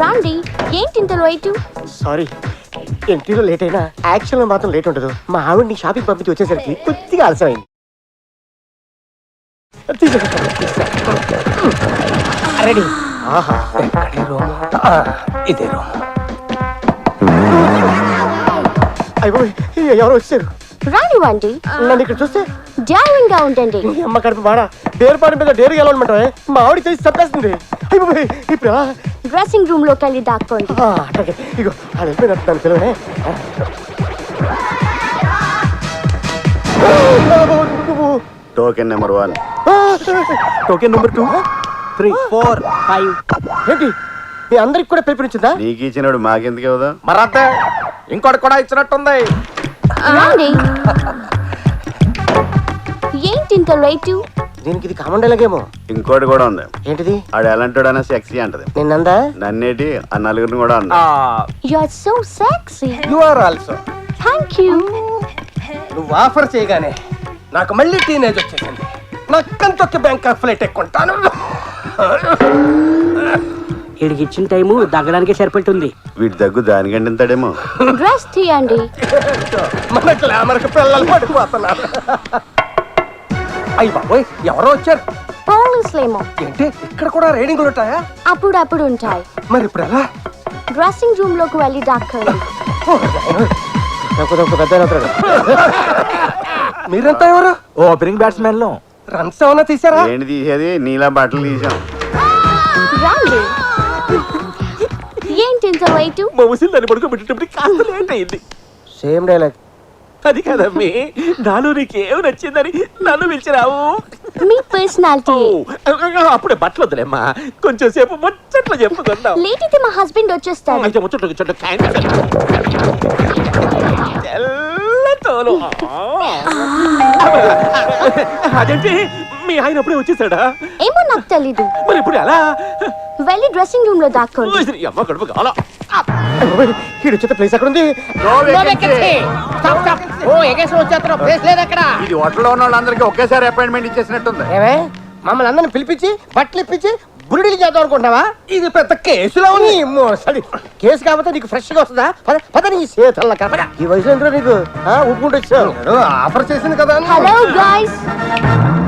రాండి. ఏంటి ఇంత లేటు? సారీ, ఎంట్రీలో లేట్ అయినా యాక్షన్ లో మాత్రం లేట్ ఉండదు. మా ఆవిడ్ని షాపింగ్ పంపించి వచ్చేసరికి కొద్దిగా ఆలస్యమైంది. రెడీ. ఇదే రూమ్. అయ్యో, ఎవరో వచ్చారు. రానివ్వండి. నన్ను ఇక్కడ చూస్తే డ్రైవింగ్ గా ఉండండి. అమ్మ కడుపు మాడా, డేరుపాటి మీద డేరు గెలవమంటావే. మా ఆవిడ చేసి చంపేస్తుంది. అయ్యో ఇప్పుడు ఎలా? డ్రెస్సింగ్ రూమ్ లోకి వెళ్ళి దాక్కోండి. అట్లాగే. ఇగో అది వెళ్ళిపోయినట్టు దాని పిల్లనే. Token number 1, token number 2, 3, 4, 5. ఏంటి మీ అందరికి కూడా పిలిపించిందా? నీకు ఇచ్చినాడు మాకెందుకు ఇవ్వదా? మరంతే ఇంకోటి కూడా ఇచ్చినట్టుంది. రాండి. ఏంటి ఇంత లేటు? దీనికి ఇది కామన్ డైలాగేమో. ఇంకోటి కూడా ఉంది. ఏంటిది? ఆడు ఎలాంటి సెక్సీ అంటది. నిన్నందా? నన్నేటి ఆ నలుగురిని కూడా అంది. You are so sexy. You are also. Thank you. నువ్వు ఆఫర్ చేయగానే నాకు మళ్ళీ టీనేజ్ వచ్చేసింది. నక్కంతొక్క బ్యాంకాక్ ఫ్లైట్ ఎక్కుంటాను. వీడికి ఇచ్చిన టైము దగ్గడానికే సరిపెట్టుంది. వీటి దగ్గు దానికంటే ఇంతడేమో. డ్రెస్ తీయండి. మన గ్లామర్కి పిల్లలు పడిపోతున్నారు. అయ్యి బాబోయ్, ఎవరో వచ్చారు. పోలీసులేమో. ఏంటి ఇక్కడ కూడా రైడింగ్లు ఉంటాయా? అప్పుడప్పుడు ఉంటాయి. మరి ఇప్పుడు ఎలా? డ్రెస్సింగ్ రూమ్ లోకి వెళ్ళి దాక్కోండి. మీరంతా ఎవరు? ఓపెనింగ్ బ్యాట్స్మెన్ లో రన్స్ ఏమన్నా తీసారా? ఏంటి తీసేది? నీలా బట్టలు తీసాం. రాండి. ఏంటి ఇంత లేటు? మా ముసిల్ దాన్ని పడుకోబెట్టేటప్పుడు కాస్త లేట్ అయింది. Same dialogue. అది కదమ్మి, నాలో నీకేం నచ్చిందని నన్ను పిలిచిరావు. మీ పర్సనాలిటీ. అప్పుడే బట్టలు వద్దులేమ్మా, కొంచెం సేపు ముచ్చట్లు చెప్పుకుందాం. లేట్ అయితే మా హస్బెండ్ వచ్చేస్తారు. అయితే ముచ్చట్లు గిచ్చట్లు క్యాన్సిల్. తెల్లతోలు. అదేంటి మీ ఆయన అప్పుడే వచ్చేసాడా? ఏమో నాకు తెలీదు. మరి ఇప్పుడు ఎలా? వెళ్ళి డ్రెస్సింగ్ రూమ్ లో దాక్కోండి. అమ్మ కడుపు కావాలా? వీడు వచ్చే ప్లేస్ ఎక్కడ ఉంది? ఇది హోటల్లో ఉన్న వాళ్ళందరికీ ఒకేసారి అపాయింట్మెంట్ ఇచ్చేసినట్టుంది. ఏమే మమ్మల్ని అందరిని పిలిపించి బట్టలు ఇప్పించి బురుడీలు చేద్దాం అనుకుంటున్నావా? ఇది పెద్ద కేసులో ఉంది. సరే, కేసు కాకపోతే నీకు ఫ్రెష్ గా వస్తుందా? పద నీ చేతల్లా కాపడా. ఈ వయసులో ఎందుకు నీకు ఉప్పుకుంటూ వచ్చావు? ఆఫర్ చేసింది కదా అని. హలో గాయ్స్,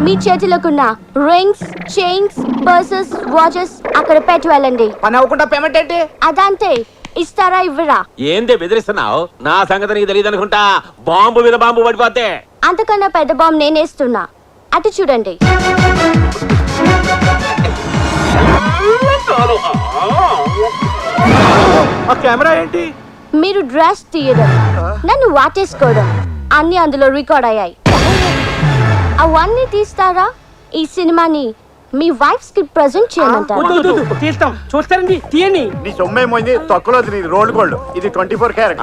మీ చేతిలోకున్న రింగ్స్, చైన్స్, పర్సెస్, వాచెస్ అక్కడ పెట్టి వెళ్ళండి. పని అవ్వకుండా పేమెంట్ ఏంటి? అదంతే. ఇస్తారా ఇవ్వరా? ఏందే బెదిరిస్తున్నావు? నా సంగతి నీకు తెలియదు అనుకుంటా. బాంబు మీద బాంబు పడిపోతే అంతకన్నా పెద్ద బాంబు నేనేస్తున్నా. అటు చూడండి. ఆ కెమెరా ఏంటి? మీరు డ్రెస్ తీయడం, నన్ను వాటేసుకోవడం అన్ని అందులో రికార్డ్ అయ్యాయి. అవన్నీ తీస్తారా? ఈ సినిమాని మీ వైఫ్స్ కి ప్రెజెంట్ చేయమంటారా? తీస్తాం, చూస్తారండి, తీయండి. నీ సొమ్మేమైంది? తొక్కలో నీది రోల్డ్ గోల్డ్. ఇది 24 క్యారెట్.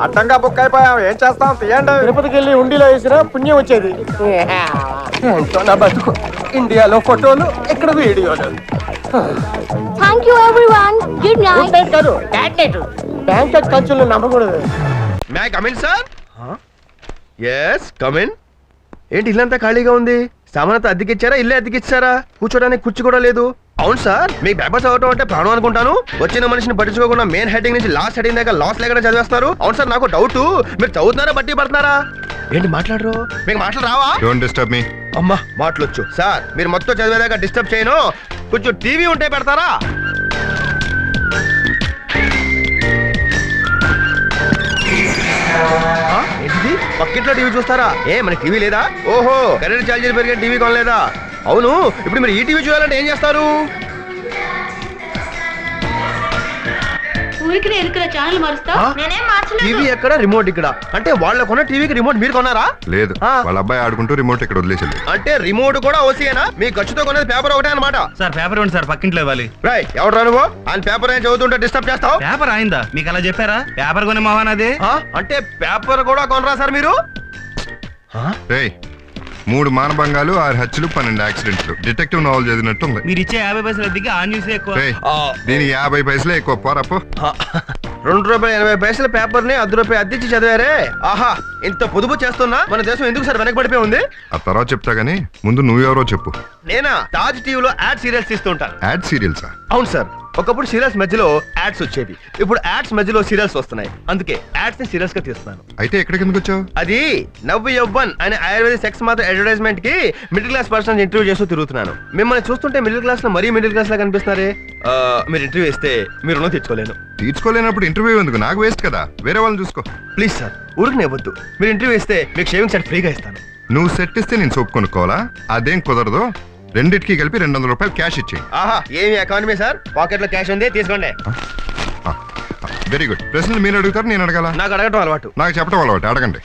అడ్డంగా బుక్ అయిపోయాం. ఏం చేస్తాం? తీయండి. తిరుపతికి వెళ్ళి ఉండిలో వేసినా పుణ్యం వచ్చేది. ఏంటో నా బతుకు. ఇండియాలో ఫోటోలు, ఇక్కడ వీడియోలు. Thank you everyone. Good night. Night కాదు, బ్యాంకాక్ కంచులను నమ్మకూడదు. May come in sir? Yes come in. ఏంటి ఇల్లంతా ఖాళీగా ఉంది? సామానంతా అద్దెకిచ్చారా? ఇల్లే అద్దెకిచ్చారా? కూర్చోడానికి కుర్చీ కూడా లేదు. అవును సార్, మీ పేపర్స్ చదవటం అంటే ప్రాణం అనుకుంటాను. వచ్చిన మనిషిని పట్టించుకోకుండా మెయిన్ హెడ్డింగ్ నుంచి లాస్ట్ హెడ్డింగ్ దాకా లాస్ లేకుండా చదివేస్తున్నారు. అవును సార్, నాకు డౌట్, మీరు చదువుతున్నారా బట్టి పడుతున్నారా? ఏంటి మాట్లాడరు? మీకు మాటలు రావా? Don't disturb me. అమ్మా మాటలొచ్చు సార్. మీరు మొత్తం చదివేదాకా డిస్టర్బ్ చేయను. కొంచెం టీవీ ఉంటే పెడతారా? ఏంటిది? పక్కింట్లో టీవీ చూస్తారా? ఏ మన టీవీ లేదా? ఓహో, కరెంట్ ఛార్జీలు పెరిగే టీవీ కొనలేదా? అవును, ఇప్పుడు మీరు ఈ టీవీ చూడాలంటే ఏం చేస్తారు? టీవీ ఎక్కడ, రిమోట్ ఇక్కడ. అంటే వాళ్ళ కొన్న టీవీకి రిమోట్ మీరు కొన్నారా? లేదు, వాళ్ళ అబ్బాయి ఆడుకుంటూ రిమోట్ ఇక్కడ వదిలేసింది. అంటే రిమోట్ కూడా ఓసీయేనా? మీ ఖర్చుతో కొనేది పేపర్ ఒకటే అనమాట. సార్ పేపర్ ఉంది సార్, పక్కింట్లో ఇవ్వాలి. రాయ్, ఎవరు నువ్వు? ఆయన పేపర్ ఏం చదువుతుంటే డిస్టర్బ్ చేస్తావు? పేపర్ అయిందా? మీకు అలా చెప్పారా? పేపర్ కొనే మహానది. అంటే పేపర్ కూడా కొనరా సార్ మీరు? రేయ్, 3 మానభంగాలు, 6 హత్యలు, 12 యాక్సిడెంట్లు. డిటెక్టివ్ నావల్ చదివినట్టు ఉంది. మీరు ఇచ్చే 50 పైసలు అద్దెకి ఆ న్యూస్ ఎక్కువ. దీని 50 పైసలే ఎక్కువ. పోరాపో. ₹2.80 పేపర్ ని ₹1 అద్దెచ్చి చదివారే. ఆహా, ఇంత పొదుపు చేస్తున్నా మన దేశం ఎందుకు సార్ వెనకబడిపోయి ఉంది? ఆ తర్వాత చెప్తా గానీ ముందు నువ్వెవరో చెప్పు. నేనా తాజ్ టీవీలో యాడ్ సీరియల్స్ తీస్తుంటాను. యాడ్ సీరియల్సా? అవును సార్, ఒకప్పుడు సీరియల్స్ మధ్యలో యాడ్స్ వచ్చేవి, ఇప్పుడు యాడ్స్ మధ్యలో సీరియల్స్ వస్తున్నాయి. అందుకే యాడ్స్ ని సీరియల్స్ గా తీస్తున్నాను. అయితే ఎక్కడికి ఎందుకు వచ్చావు? అది నవ్వు యవ్వన్ అనే ఆయుర్వేద సెక్స్ మాత్రం అడ్వర్టైజ్మెంట్ కి మిడిల్ క్లాస్ పర్సన్ ఇంటర్వ్యూ చేస్తూ తిరుగుతున్నాను. మిమ్మల్ని చూస్తుంటే మిడిల్ క్లాస్ లో మరీ మిడిల్ క్లాస్ లా కనిపిస్తున్నారే. మీరు ఇంటర్వ్యూ ఇస్తే మీరు రుణం తెచ్చుకోలేను. తీర్చుకోలేనప్పుడు ఇంటర్వ్యూ ఎందుకు? నాకు వేస్ట్ కదా, వేరే వాళ్ళని చూసుకో. ప్లీజ్ సార్, ఊరికి ఇవ్వద్దు. మీరు ఇంటర్వ్యూ ఇస్తే మీకు షేవింగ్ సెట్ ఫ్రీగా ఇస్తాను. నువ్వు సెట్ ఇస్తే నేను సోప్ కొనుక్కోవాలా? అదేం కుదరదు. రెండిటికి కలిపి ₹200 క్యాష్ ఇచ్చేయి. ఆహా, ఏమి ఎకానమీ సార్, పాకెట్ లో క్యాష్ ఉంది, తీసుకోండి. Very good. ప్రశ్నలు మీరు అడుగుతారు, నేను అడగాల? నాకు అడగటం అలవాటు. నాకు చెప్పడం అలవాటు. అడగండి.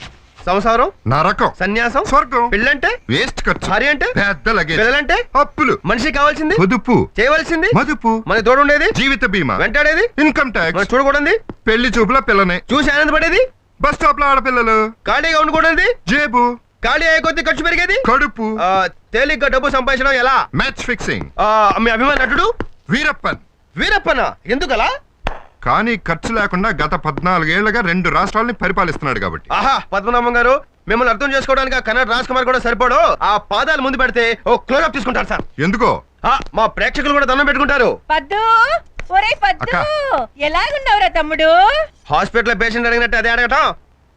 సంసారం, నా రకం, సన్యాసం, స్వర్గం, పెళ్ళంటే, వేస్ట్ ఖర్చు, భార్య అంటే, పెద్ద లగేజ్, పిల్లలంటే, అప్పులు, మనిషి కావాల్సింది, పొదుపు, చేయవలసింది, మదుపు, మన తోడు ఉండేది, జీవిత బీమా, వెంటాడేది, ఇన్కమ్ మనం ట్యాక్స్, చూడకూడదు, పెళ్లి చూపుల పిల్లని, చూసి ఆనందపడేది, బస్ స్టాప్ లో ఆడపిల్లలు, ఖాళీగా ఉండకూడదు, జేబు, ఖాళీ అయ్యే కొద్ది ఖర్చు పెరిగేది, కడుపు, తేలిగ్గా డబ్బు సంపాదించడం ఎలా, మ్యాచ్ ఫిక్సింగ్. మీ అభిమాన నటుడు వీరప్పన్. వీరప్పన ఎందుకలా? కానీ ఖర్చు లేకుండా గత 14 ఏళ్లుగా 2 రాష్ట్రాలని పరిపాలిస్తున్నాడు కాబట్టి. ఆహా, పద్మనాభం గారు, మిమ్మల్ని అర్థం చేసుకోవడానికి కన్నడ రాజ్ కుమార్ కూడా సరిపోడు. ఆ పాదాలు ముందు పెడితే ఓ క్లోజప్ తీసుకుంటారు సార్. ఎందుకో? మా ప్రేక్షకులు కూడా దండం పెట్టుకుంటారు. పద్దు, ఒరే పద్దు, ఎలాగున్నావురా తమ్ముడు? హాస్పిటల్ పేషెంట్ అడిగినట్టు అదే అడగటం.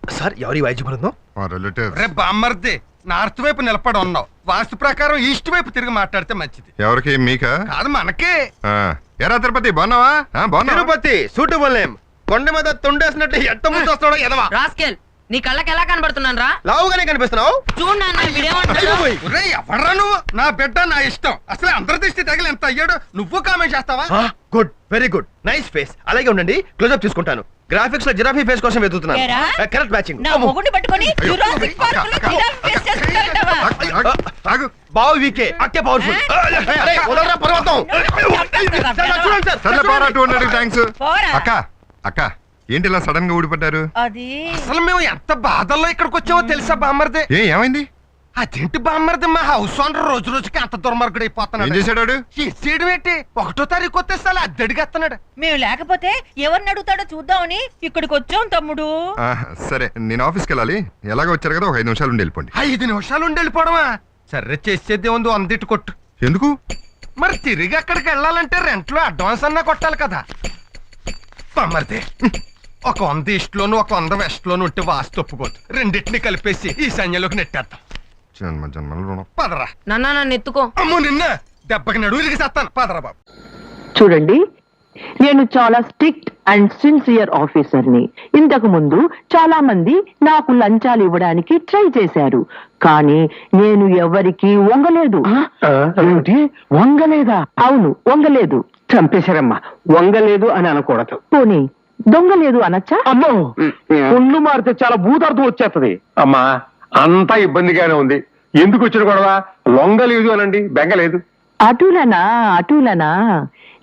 సార్, ఎవరి వైద్య బృందం? రిలేటివ్స్. రే బామ్మర్ది, నార్త్ వైపు నిలబడి ఉన్నావు. వాస్తు ప్రకారం ఈస్ట్ వైపు తిరిగి మాట్లాడితే మంచిది. ఎవరికి? మీకా? కాదు, మనకే. ఎరా తిరుపతి, బాగున్నావా? బాగున్నా. Tirupati suitable name. కొండ మీద తొండేసినట్టు ఎంత ముందు వస్తాడో ఎదవా. రాస్కెల్, నీ కళ్ళకి ఎలా కనబడుతున్నాను రా? లావుగానే కనిపిస్తున్నావు. చూడు నాన్న, వీడేమంటాడు? రే ఎవడ్రా నువ్వు? నా బిడ్డ నా ఇష్టం. అసలు అందరి దృష్టి తగిలి ఎంత అయ్యాడు. నువ్వు కామెంట్ చేస్తావా? Good, very good, nice face. అలాగే ఉండండి, క్లోజప్ తీసుకుంటాను. గ్రాఫిక్స్ లో జిరాఫీ ఫేస్ కోసం వెతుకుతున్నాను. ఏరా? Correct matching. నా మొగుడిని పట్టుకొని జురాసిక్ పార్క్ లో జిరాఫ్ ఫేస్ చేస్తున్నాడంటావా? ఆగు. బావు వీకే, అక్కే పవర్ఫుల్. అరే, వదలరా పర్వతం. చూడండి సార్. సర్లే, పోరా, 200 థ్యాంక్స్. పోరా. అక్క, అక్క, ఏంటి ఇలా సడన్ గా ఊడిపడ్డారు? అది అసలు మేము ఎంత బాధల్లో ఇక్కడికి వచ్చామో తెలుసా బామ్మర్ది? ఏమైంది? అదేంటి బామ్మర్ది, మా హౌస్ ఓనర్ రోజు రోజుకి అంత దుర్మార్గుడు ఏం అయిపోతున్నాడు. చేశాడు? చేయడం ఏంటి, 1వ తారీఖు వచ్చేస్తాను అద్దెడిగేస్తున్నాడు. మేము లేకపోతే ఎవరిని అడుగుతాడో చూద్దామని ఇక్కడికి వచ్చాం తమ్ముడు. సరే, నేను ఆఫీస్కి వెళ్ళాలి. ఎలాగో వచ్చారు కదా, ఒక 5 నిమిషాలు ఉండి వెళ్ళిపోండి. 5 నిమిషాలు ఉండి వెళ్ళిపోవడమా? సరే, చేసేది ఉంది, అందిట్టు కొట్టు. ఎందుకు? మరి తిరిగి అక్కడికి వెళ్ళాలంటే రెంట్లో అడ్వాన్స్ అన్నా కొట్టాలి కదా. బామ్మర్ది, ఒక 100 ఈస్ట్ లోను, ఒక 100 వెస్ట్ లోను ఉంటే వాస్తు ఒప్పుకోదు. రెండింటిని కలిపేసి ఈ సైన్యంలోకి నెట్టేద్దాం. జన్మ జన్మల రుణం. పదరా. నాన్న, నన్ను ఎత్తుకో. అమ్మో, నిన్న దెబ్బకి నడువు ఇరిగిసేస్తాను. పదరా బాబు. చూడండి, నేను చాలా స్ట్రిక్ట్ అండ్ సిన్సియర్ ఆఫీసర్ని. ఇంతకు ముందు చాలా మంది నాకు లంచాలు ఇవ్వడానికి ట్రై చేశారు, కానీ నేను ఎవరికి వంగలేదు. వంగలేదా? అవును, వంగలేదు. చంపేశారమ్మా. వంగలేదు అని అనకూడదు. పోనీ దొంగలేదు అనొచ్చా? అమ్మో, ఒళ్ళు మారితే చాలా భూతార్థం వచ్చేస్తది. అమ్మా, అంతా ఇబ్బందిగానే ఉంది. ఎందుకు వచ్చిన గొడవ? లొంగలేదు అనండి, బెంగలేదు. అటులనా, అటులనా?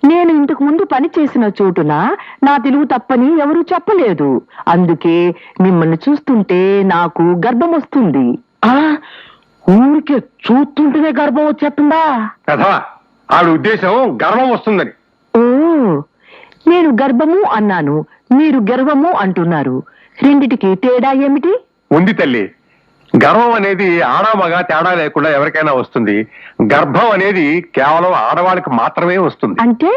నేను ఇంతకు ముందు పని చేసిన చోటున నా తెలుగు తప్పని ఎవరూ చెప్పలేదు. అందుకే మిమ్మల్ని చూస్తుంటే నాకు గర్భం వస్తుంది. ఊరికే చూస్తుంటేనే గర్భం వచ్చేస్తుందా? కథా, ఆవిడ ఉద్దేశం గర్వం వస్తుందని. ఓ, నేను గర్భము అన్నాను, మీరు గర్వము అంటున్నారు. రెండిటికి తేడా ఏమిటి? ఉంది తల్లి. గర్వం అనేది ఆడమగ తేడా లేకుండా ఎవరికైనా వస్తుంది. గర్భం అనేది కేవలం ఆడవాళ్ళకి మాత్రమే వస్తుంది. అంటే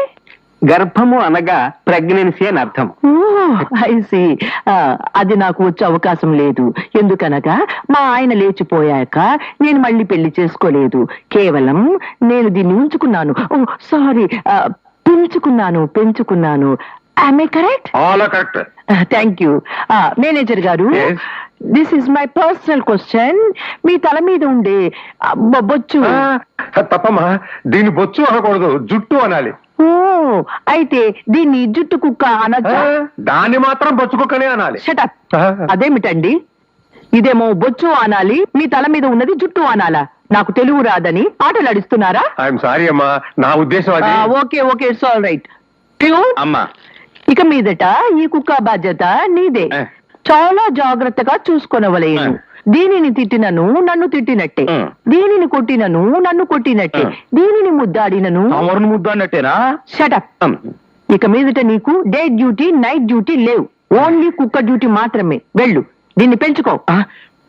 గర్భము అనగా ప్రెగ్నెన్సీ అని అర్థం. I see. అది నాకు వచ్చే అవకాశం లేదు. ఎందుకనగా మా ఆయన లేచిపోయాక నేను మళ్ళీ పెళ్లి చేసుకోలేదు. కేవలం నేను దీన్ని ఉంచుకున్నాను. సారీ, పెంచుకున్నాను. Am I correct? All correct. Thank you. Manager గారు, this is my personal question. మీ తల మీద ఉండే బొచ్చు. తప్పమ్మా, దీన్ని బొచ్చు అనకూడదు, జుట్టు అనాలి. ఓ, అయితే దీన్ని జుట్టు కుక్క అనొచ్చా? దాన్ని మాత్రం బొచ్చు కుక్కనే అనాలి. షటప్. అదేమిటండి, ఇదేమో బొచ్చు అనాలి, మీ తల మీద ఉన్నది జుట్టు అనాలా? నాకు తెలుగు రాదని ఆటలాడిస్తున్నారా? ఐఎమ్ సారీ అమ్మా, నా ఉద్దేశం అది. Okay, it's all right. అమ్మా, ఇక మీదట ఈ కుక్క బాధ్యత నీదే. చాలా జాగ్రత్తగా చూసుకొనవలేను. దీనిని తిట్టినను నన్ను తిట్టినట్టే, దీనిని కొట్టినను నన్ను కొట్టినట్టే, దీనిని ముద్దాడినను ఎవరిని ముద్దాడినట్టేనా? షటప్. ఇక మీదట నీకు డే డ్యూటీ నైట్ డ్యూటీ లేవు, ఓన్లీ కుక్క డ్యూటీ మాత్రమే. వెళ్ళు, దీన్ని పెంచుకో.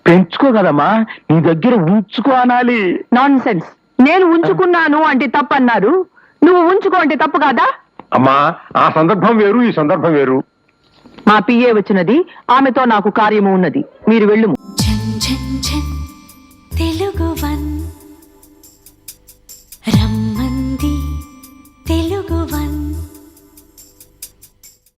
పెంచుకో కదమ్మా, నీ దగ్గర ఉంచుకో అనాలి. Non sense. నేను ఉంచుకున్నాను అంటే తప్పన్నారు, నువ్వు ఉంచుకో అంటే తప్పు కాదా? అమ్మా, ఆ సందర్భం వేరు, ఈ సందర్భం వేరు. మా పిఏ వచ్చినది, ఆమెతో నాకు కార్యము ఉన్నది. మీరు వెళ్ళు.